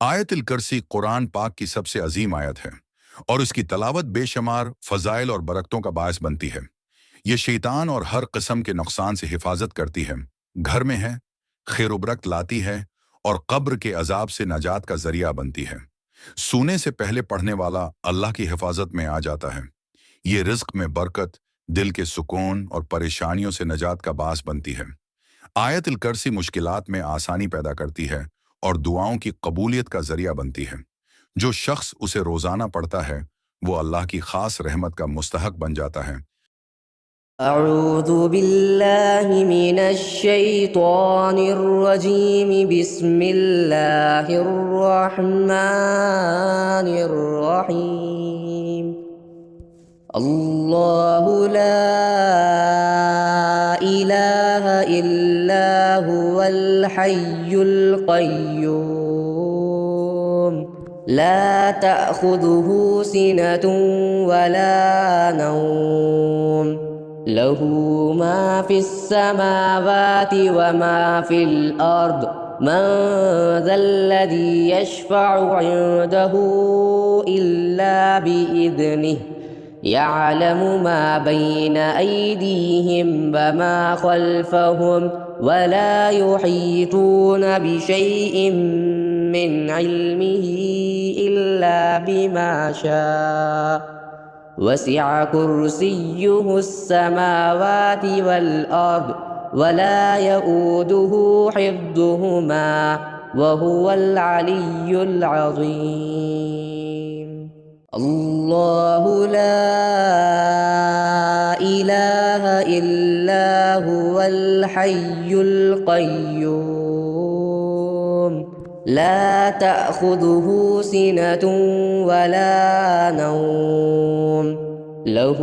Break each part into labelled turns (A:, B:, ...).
A: आयतुल कुर्सी कुरान पाक की सबसे अजीम आयत है और उसकी तलावत बेशुमार फजाइल और बरकतों का बायस बनती है। ये शैतान और हर किस्म के नुकसान से हिफाजत करती है, घर में है, खैर बरकत लाती है और कब्र के अजाब से नजात का जरिया बनती है। सोने से पहले पढ़ने वाला अल्लाह की हिफाजत में आ जाता है। ये रिज्क में बरकत, दिल के सुकून और परेशानियों से नजात का बास बनती है। आयतुल कुर्सी मुश्किलात में आसानी पैदा करती है और दुआओं की कबूलियत का जरिया बनती है। जो शख्स उसे रोजाना पढ़ता है वो अल्लाह की खास रहमत का मुस्तहक बन जाता है।
B: أعوذ بالله من الشيطان الرجيم بسم الله الرحمن الرحيم الله لا إله إلا هو الحي القيوم لا تأخذه سنة ولا نوم له ما في السماوات وما في الأرض من ذا الذي يشفع عنده إلا بإذنه يعلم ما بين أيديهم وما خلفهم ولا يحيطون بشيء من علمه إلا بما شاء وسع كرسيه السماوات والأرض ولا يؤوده حفظهما وهو العلي العظيم الله لا إله إلا هو الحي القيوم لا تأخذه سنة ولا نوم له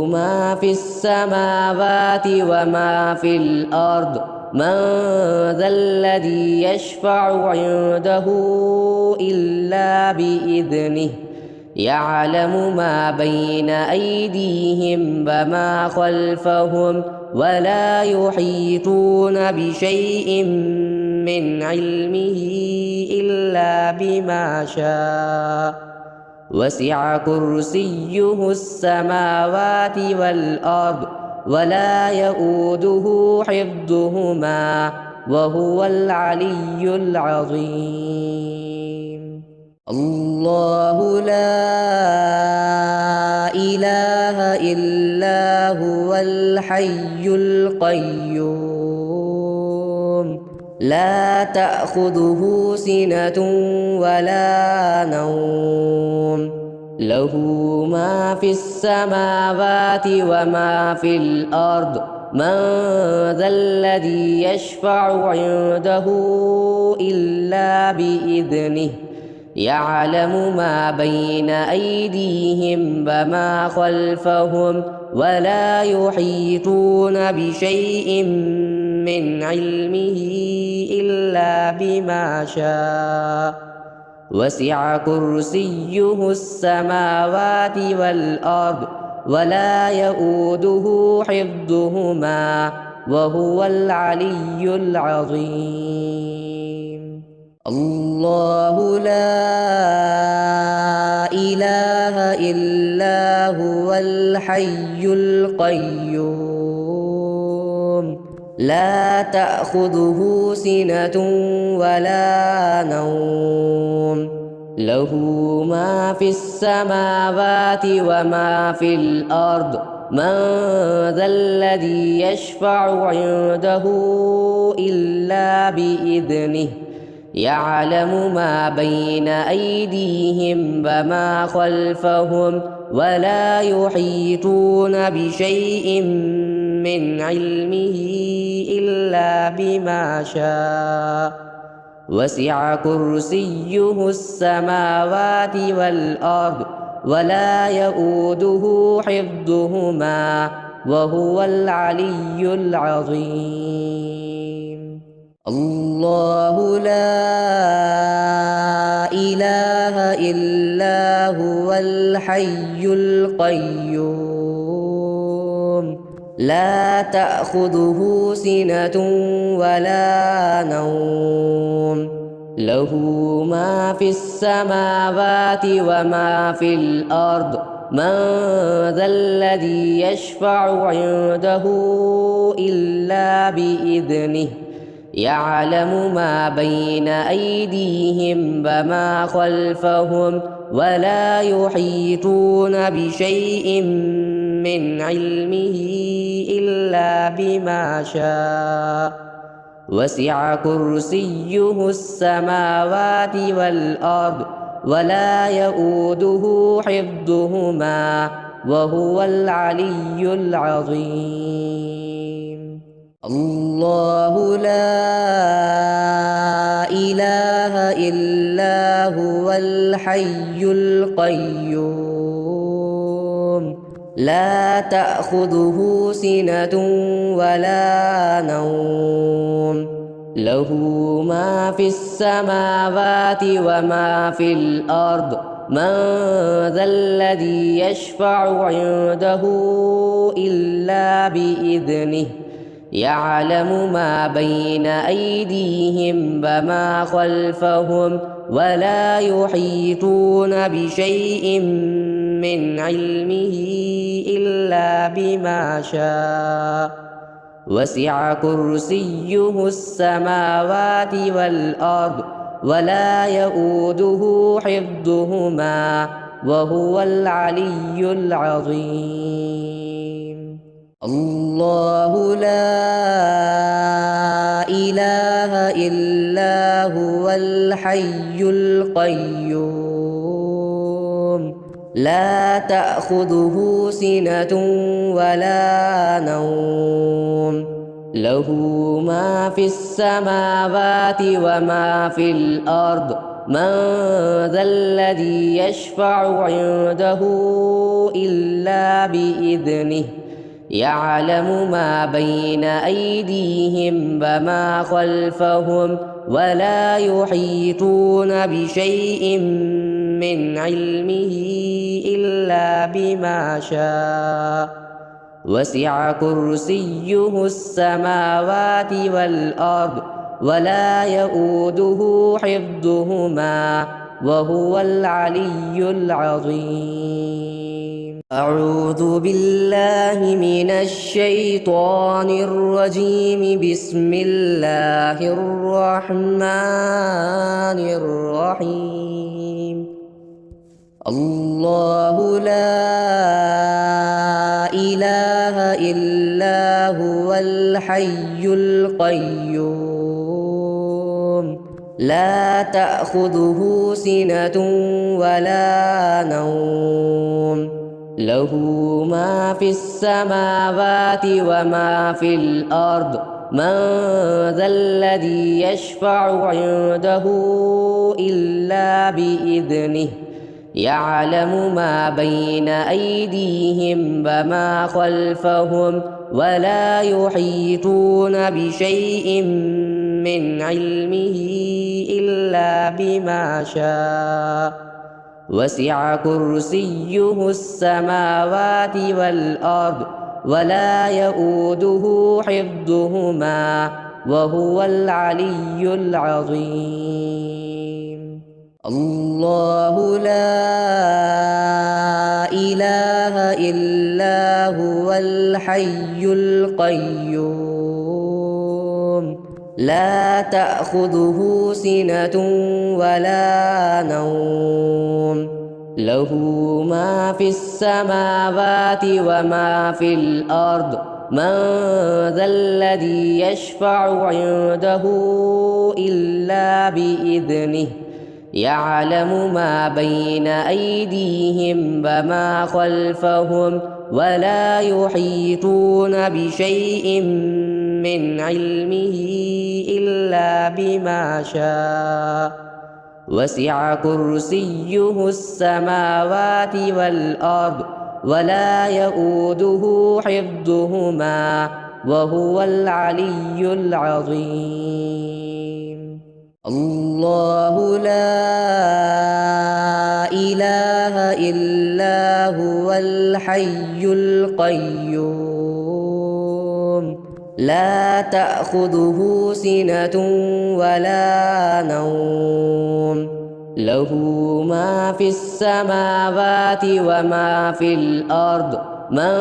B: ما في السماوات وما في الأرض من ذا الذي يشفع عنده إلا بإذنه يعلم ما بين أيديهم وما خلفهم ولا يحيطون بشيء من علمه إلا بما شاء وسع كرسيه السماوات والأرض ولا يؤوده حفظهما وهو العلي العظيم الله لا إله إلا هو الحي القيوم لا تأخذه سنة ولا نوم له ما في السماوات وما في الأرض من ذا الذي يشفع عنده إلا بإذنه يعلم ما بين أيديهم وما خلفهم ولا يحيطون بشيء من علمه إلا بما شاء وسع كرسيه السماوات والأرض ولا يؤوده حفظهما وهو العلي العظيم الله لا إله إلا هو الحي القيوم لا تأخذه سنة ولا نوم له ما في السماوات وما في الأرض من ذا الذي يشفع عنده إلا بإذنه يعلم ما بين أيديهم وما خلفهم ولا يحيطون بشيء من علمه إلا بما شاء وسع كرسيه السماوات والأرض ولا يؤوده حفظهما وهو العلي العظيم الله لا إله إلا هو الحي القيوم لا تأخذه سنة ولا نوم له ما في السماوات وما في الأرض من ذا الذي يشفع عنده إلا بإذنه يعلم ما بين أيديهم وما خلفهم ولا يحيطون بشيء من علمه إلا بما شاء وسع كرسيه السماوات والأرض ولا يؤوده حفظهما وهو العلي العظيم الله لا إله إلا هو الحي القيوم لا تأخذه سنة ولا نوم له ما في السماوات وما في الأرض من ذا الذي يشفع عنده إلا بإذنه يعلم ما بين أيديهم وما خلفهم ولا يحيطون بشيء من علمه إلا بما شاء وسع كرسيه السماوات والأرض ولا يؤوده حفظهما وهو العلي العظيم الله لا إله إلا هو الحي القيوم لا تأخذه سنة ولا نوم له ما في السماوات وما في الأرض من ذا الذي يشفع عنده إلا بإذنه يعلم ما بين أيديهم وما خلفهم ولا يحيطون بشيء من علمه إلا بما شاء وسع كرسيه السماوات والأرض ولا يؤوده حفظهما وهو العلي العظيم أعوذ بالله من الشيطان الرجيم بسم الله الرحمن الرحيم الله لا إله إلا هو الحي القيوم لا تأخذه سنة ولا نوم له ما في السماوات وما في الأرض من ذا الذي يشفع عنده إلا بإذنه يعلم ما بين أيديهم وما خلفهم ولا يحيطون بشيء من علمه إلا بما شاء وسع كرسيه السماوات والأرض ولا يؤوده حفظهما وهو العلي العظيم الله لا إله إلا هو الحي القيوم لا تأخذه سنة ولا نوم له ما في السماوات وما في الأرض من ذا الذي يشفع عنده إلا بإذنه يعلم ما بين أيديهم وما خلفهم ولا يحيطون بشيء من علمه إلا بما شاء وسع كرسيه السماوات والأرض ولا يؤوده حفظهما وهو العلي العظيم الله لا إله إلا هو الحي القيوم لا تأخذه سنة ولا نوم له ما في السماوات وما في الأرض من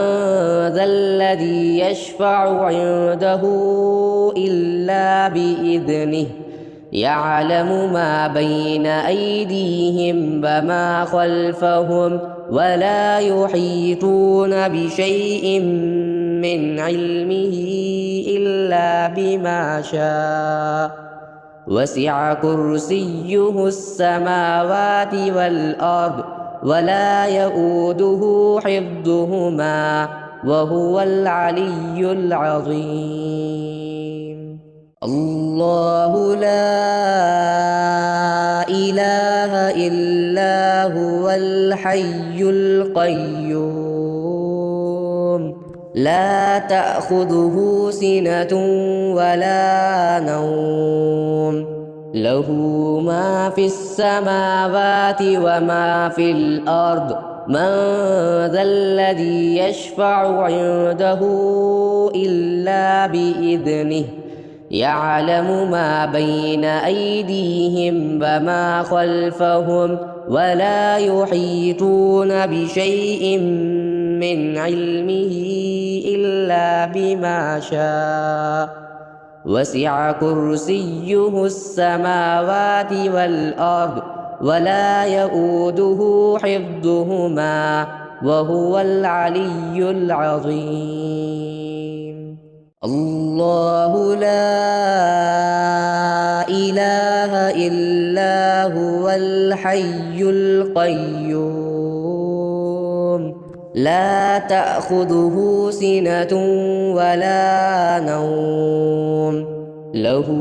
B: ذا الذي يشفع عنده إلا بإذنه يعلم ما بين أيديهم وما خلفهم ولا يحيطون بشيء من علمه إلا بما شاء وسع كرسيه السماوات والأرض ولا يؤوده حفظهما وهو العلي العظيم الله لا إله إلا هو الحي القيوم لا تأخذه سنة ولا نوم له ما في السماوات وما في الأرض من ذا الذي يشفع عنده إلا بإذنه يعلم ما بين أيديهم وما خلفهم ولا يحيطون بشيء من علمه إلا بما شاء وسع كرسيه السماوات والأرض ولا يؤوده حفظهما وهو العلي العظيم الله لا إله إلا هو الحي القيوم لا تأخذه سنة ولا نوم له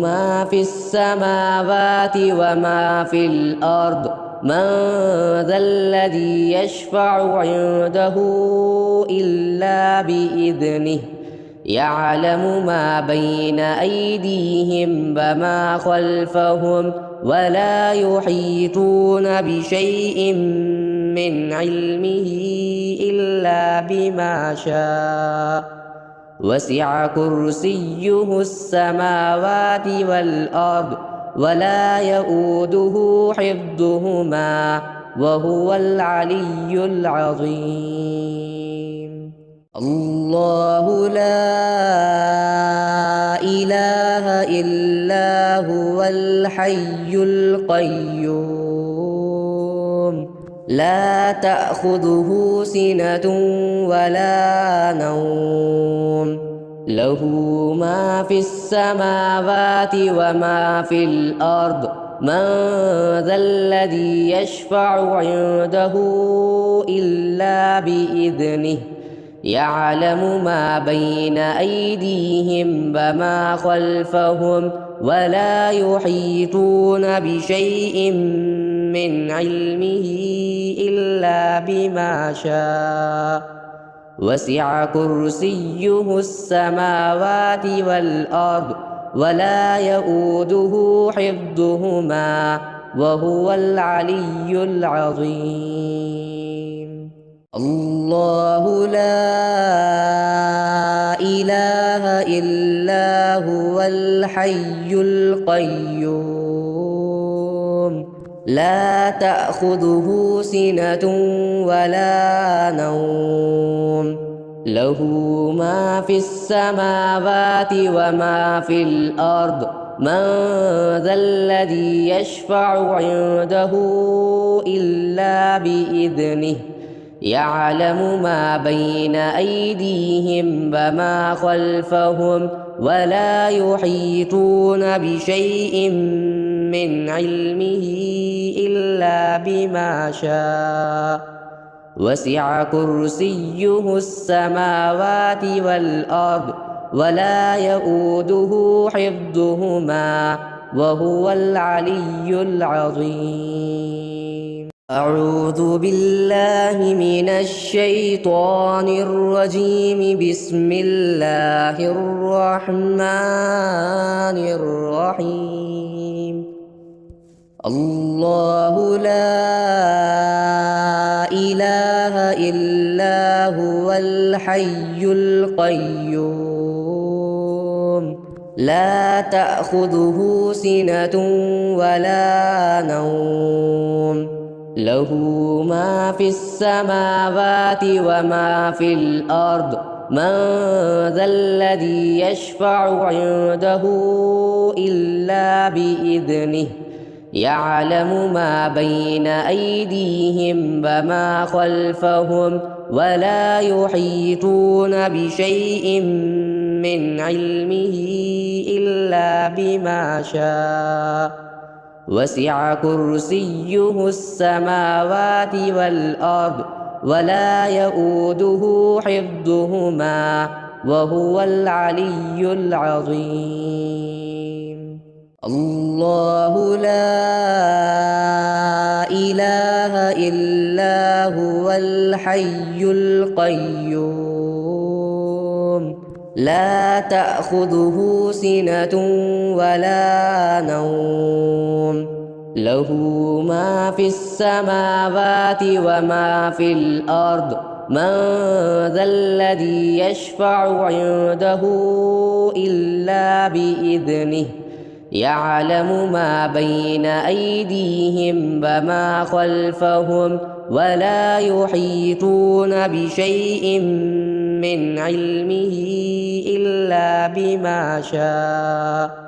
B: ما في السماوات وما في الأرض من ذا الذي يشفع عنده إلا بإذنه يعلم ما بين أيديهم وما خلفهم ولا يحيطون بشيء من علمه إلا بما شاء وسع كرسيه السماوات والأرض ولا يؤوده حفظهما وهو العلي العظيم الله لا إله إلا هو الحي القيوم لا تأخذه سنة ولا نوم له ما في السماوات وما في الأرض من ذا الذي يشفع عنده إلا بإذنه يعلم ما بين أيديهم وما خلفهم ولا يحيطون بشيء من علمه إلا بما شاء وسع كرسيه السماوات والأرض ولا يؤوده حفظهما وهو العلي العظيم الله لا إله إلا هو الحي القيوم لا تأخذه سنة ولا نوم له ما في السماوات وما في الأرض من ذا الذي يشفع عنده إلا بإذنه يعلم ما بين أيديهم وما خلفهم ولا يحيطون بشيء من علمه إلا بما شاء وسع كرسيه السماوات والأرض ولا يؤوده حفظهما وهو العلي العظيم أعوذ بالله من الشيطان الرجيم بسم الله الرحمن الرحيم الله لا إله إلا هو الحي القيوم لا تأخذه سنة ولا نوم له ما في السماوات وما في الأرض من ذا الذي يشفع عنده إلا بإذنه يعلم ما بين أيديهم وما خلفهم ولا يحيطون بشيء من علمه إلا بما شاء وسع كرسيه السماوات والأرض ولا يؤوده حفظهما وهو العلي العظيم الله لا إله إلا هو الحي القيوم لا تأخذه سنة ولا نوم له ما في السماوات وما في الأرض من ذا الذي يشفع عنده إلا بإذنه يعلم ما بين أيديهم وما خلفهم ولا يحيطون بشيء من علمه إلا بما شاء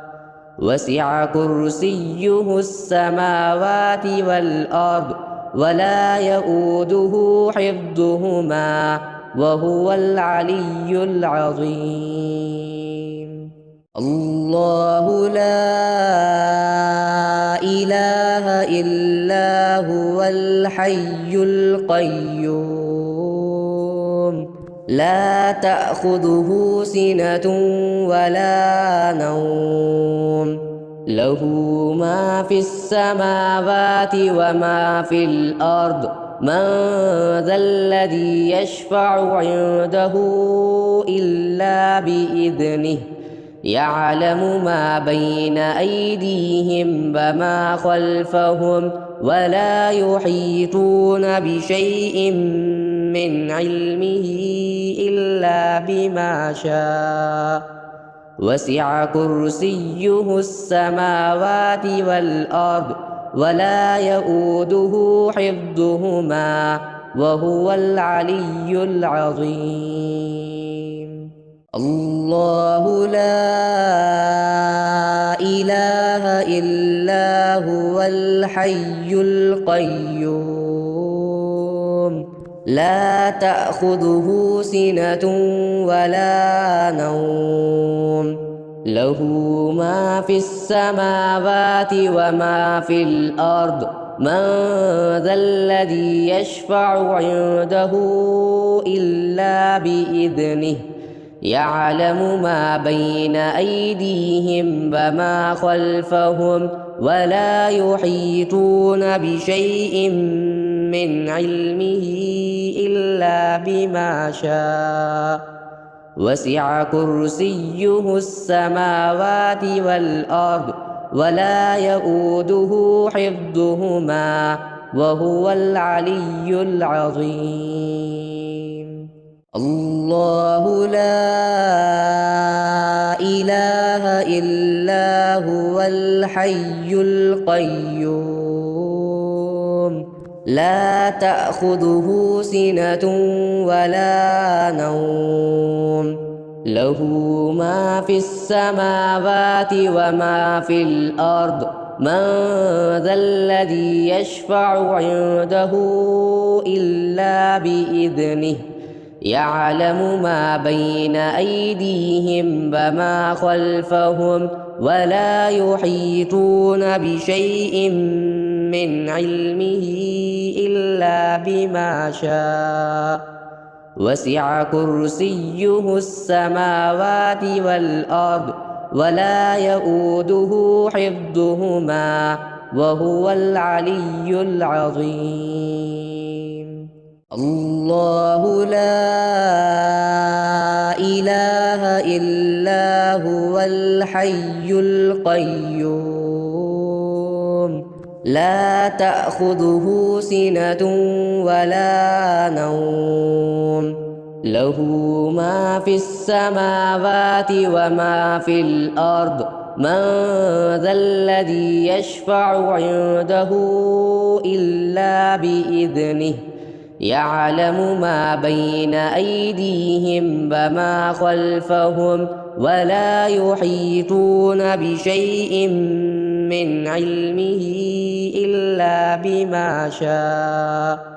B: وسع كرسيه السماوات والأرض ولا يؤوده حفظهما وهو العلي العظيم الله لا إله إلا هو الحي القيوم لا تأخذه سنة ولا نوم له ما في السماوات وما في الأرض من ذا الذي يشفع عنده إلا بإذنه يعلم ما بين أيديهم وما خلفهم ولا يحيطون بشيء من علمه إلا بما شاء وسع كرسيه السماوات والأرض ولا يؤوده حفظهما وهو العلي العظيم الله لا إله إلا هو الحي القيوم لا تأخذه سنة ولا نوم له ما في السماوات وما في الأرض من ذا الذي يشفع عنده إلا بإذنه يعلم ما بين أيديهم وما خلفهم ولا يحيطون بشيء من علمه إلا بما شاء وسع كرسيه السماوات والأرض ولا يؤوده حفظهما وهو العلي العظيم الله لا إله إلا هو الحي القيوم لا تأخذه سنة ولا نوم له ما في السماوات وما في الأرض من ذا الذي يشفع عنده إلا بإذنه يعلم ما بين أيديهم وما خلفهم ولا يحيطون بشيء من علمه إلا بما شاء وسع كرسيه السماوات والأرض ولا يؤوده حفظهما وهو العلي العظيم الله لا إله إلا هو الحي القيوم لا تأخذه سنة ولا نوم له ما في السماوات وما في الأرض من ذا الذي يشفع عنده إلا بإذنه يعلم ما بين أيديهم وما خلفهم ولا يحيطون بشيء من علمه إلا بما شاء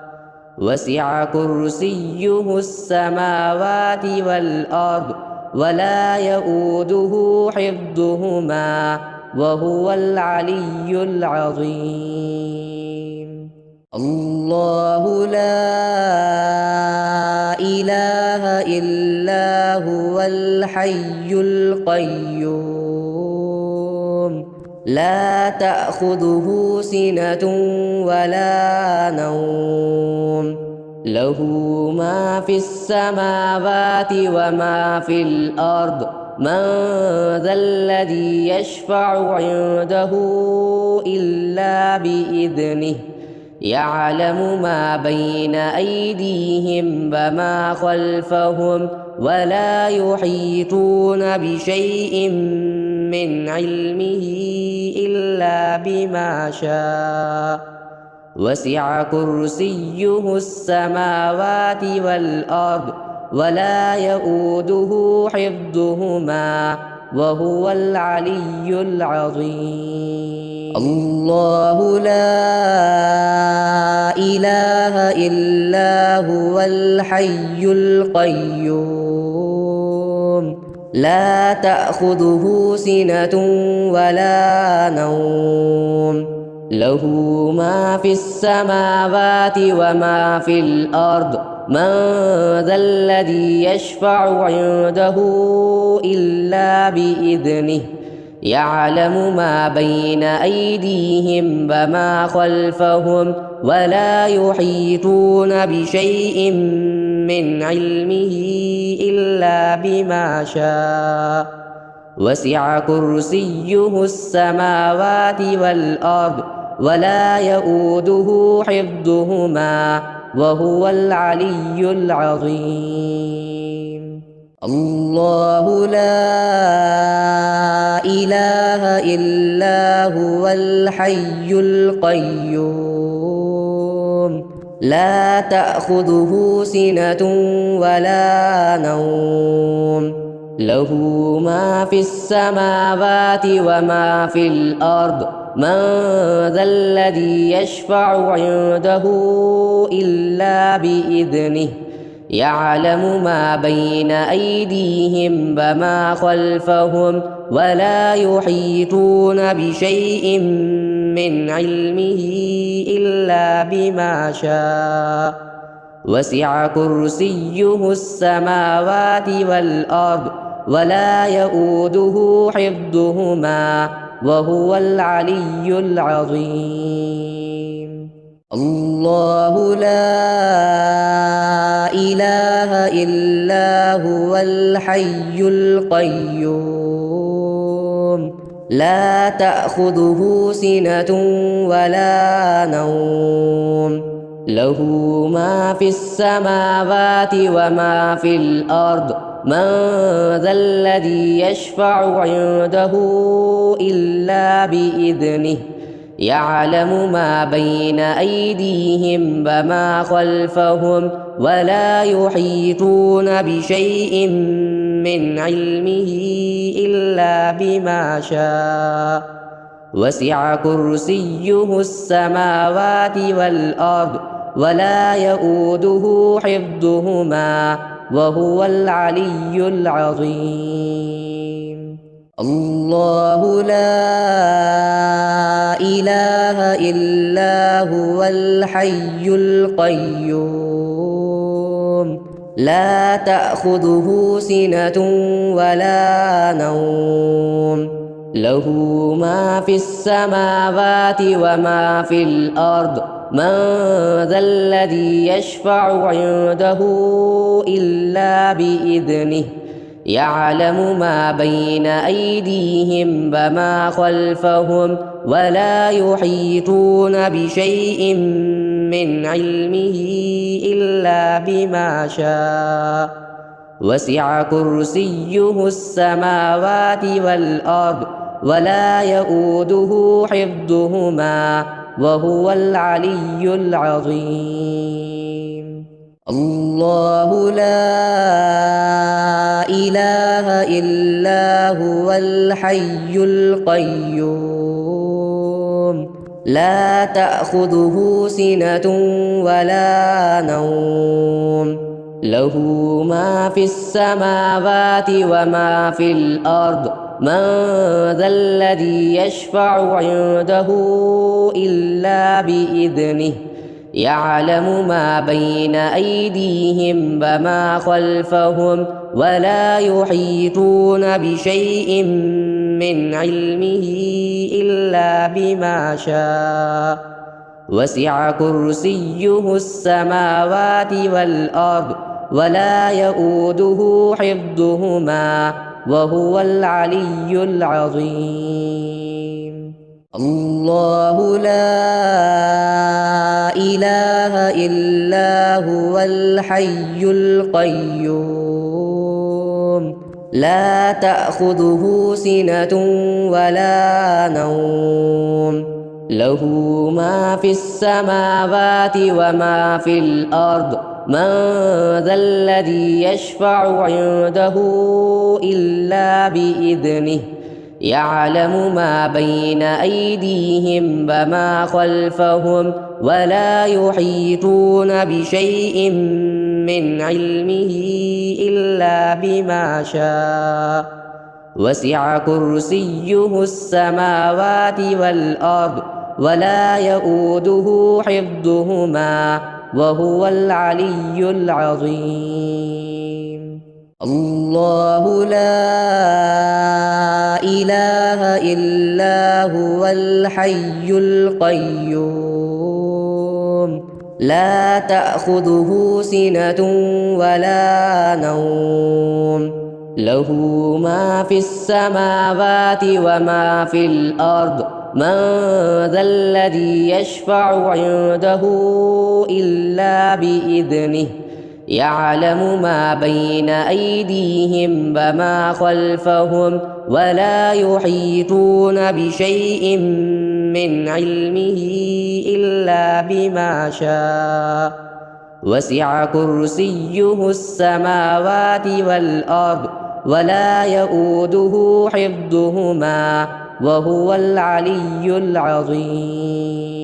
B: وسع كرسيه السماوات والأرض ولا يؤوده حفظهما وهو العلي العظيم الله لا إله إلا هو الحي القيوم لا تأخذه سنة ولا نوم له ما في السماوات وما في الأرض من ذا الذي يشفع عنده إلا بإذنه يعلم ما بين أيديهم وما خلفهم ولا يحيطون بشيء من علمه إلا بما شاء وسع كرسيه السماوات والأرض ولا يؤوده حفظهما وهو العلي العظيم الله لا إله إلا هو الحي القيوم لا تأخذه سنة ولا نوم له ما في السماوات وما في الأرض من ذا الذي يشفع عنده إلا بإذنه يعلم ما بين أيديهم وما خلفهم ولا يحيطون بشيء من علمه إلا بما شاء وسع كرسيه السماوات والأرض ولا يؤوده حفظهما وهو العلي العظيم الله لا إله إلا هو الحي القيوم لا تأخذه سنة ولا نوم له ما في السماوات وما في الأرض من ذا الذي يشفع عنده إلا بإذنه يعلم ما بين أيديهم وما خلفهم ولا يحيطون بشيء من علمه إلا بما شاء وسع كرسيه السماوات والأرض ولا يؤوده حفظهما وهو العلي العظيم الله لا إله إلا هو الحي القيوم لا تأخذه سنة ولا نوم له ما في السماوات وما في الأرض من ذا الذي يشفع عنده إلا بإذنه يعلم ما بين أيديهم وما خلفهم ولا يحيطون بشيء من علمه إلا بما شاء وسع كرسيه السماوات والأرض ولا يؤوده حفظهما وهو العلي العظيم الله لا إله إلا هو الحي القيوم لا تأخذه سنة ولا نوم له ما في السماوات وما في الأرض من ذا الذي يشفع عنده إلا بإذنه يعلم ما بين أيديهم وما خلفهم ولا يحيطون بشيء من علمه إلا بما شاء وسع كرسيه السماوات والأرض ولا يؤوده حفظهما وهو العلي العظيم الله لا إله إلا هو الحي القيوم لا تأخذه سنة ولا نوم له ما في السماوات وما في الأرض من ذا الذي يشفع عنده إلا بإذنه يعلم ما بين أيديهم وما خلفهم ولا يحيطون بشيء من علمه إلا بما شاء وسع كرسيه السماوات والأرض ولا يؤوده حفظهما وهو العلي العظيم الله لا إله إلا هو الحي القيوم لا تأخذه سنة ولا نوم له ما في السماوات وما في الأرض من ذا الذي يشفع عنده إلا بإذنه يعلم ما بين أيديهم وما خلفهم ولا يحيطون بشيء من علمه إلا بما شاء وسع كرسيه السماوات والأرض ولا يؤوده حفظهما وهو العلي العظيم الله لا إله إلا هو الحي القيوم لا تأخذه سنة ولا نوم له ما في السماوات وما في الأرض من ذا الذي يشفع عنده إلا بإذنه يعلم ما بين أيديهم وما خلفهم ولا يحيطون بشيء من علمه إلا بما شاء وسع كرسيه السماوات والأرض ولا يؤوده حفظهما وهو العلي العظيم